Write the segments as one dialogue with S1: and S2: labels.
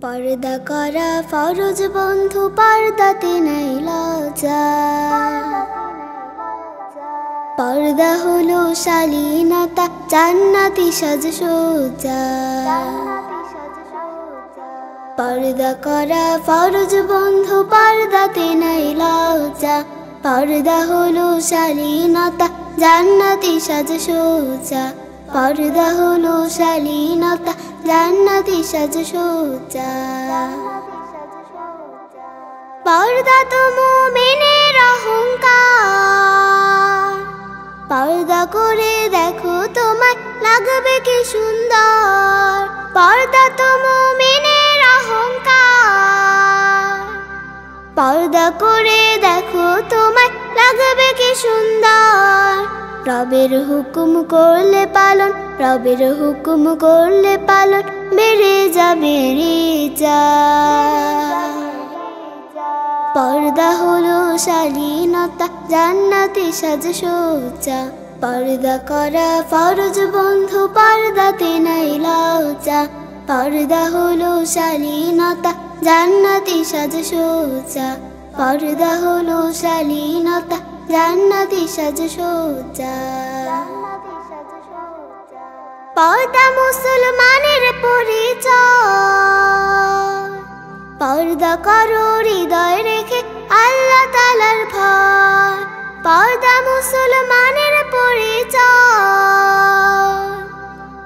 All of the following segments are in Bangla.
S1: পর্দা করা ফরজ বন্ধু, পর্দাতে নাই লজ্জা। পর্দা হলো শালীনতা, জান্নাতি সাজসজ্জা। পর্দা করা ফরজ বন্ধু, পর্দাতে নাই লজ্জা। পর্দা হলো শালীনতা, জান্নাতি সাজসজ্জা। পর্দা হলো শালীনতা, জান্নাতি সাজসজ্জা। পর্দা তো মুমিনের অহংকার, পর্দা করে দেখো তোমায় লাগবে কি সুন্দর। পর্দা তো মুমিনের অহংকার, পর্দা করে দেখো তোমায় লাগবে কি সুন্দর। রবের হুকুম করলে পালন, রবের হুকুম করলে পালন, বেড়ে যাবে রিজা। পর্দা হলো শালীনতা, জান্নাতি সাজসজ্জা। পর্দা করা ফরজ বন্ধু, পর্দাতে নাই লজ্জা। পর্দা হলো শালীনতা, জান্নাতি সাজসজ্জা। পর্দা হলো শালীনতা, জান্নাতি সাজসজ্জা। পর্দা মুসলমানের পরিচয়, পর্দা করো হৃদয় রেখে আল্লাহ তাআলার ভয়। পর্দা মুসলমানের পরিচয়,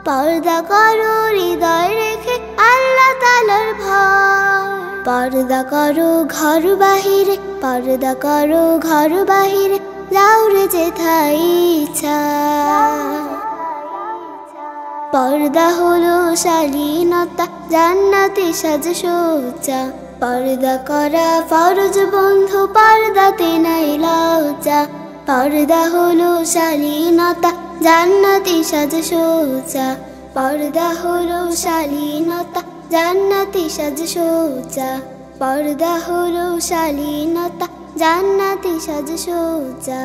S1: পর্দা করো হৃদয় রেখে আল্লাহ তাআলার ভয়। পর্দা করো ঘর বাহিরে, পর্দা করো ঘর বাহিরে, যাও রে যেথায় ইচ্ছা। পর্দা হলো শালীনতা, জান্নাতি সাজসজ্জা। পর্দা করা ফরজ বন্ধু, পর্দাতে নাই লজ্জা। পর্দা হলো শালীনতা, জান্নাতি সাজসজ্জা। পর্দা হলো শালীনতা, জান্নাতি সাজসজ্জা। পর্দা হলো শালীনতা, জান্নাতি সাজসজ্জা।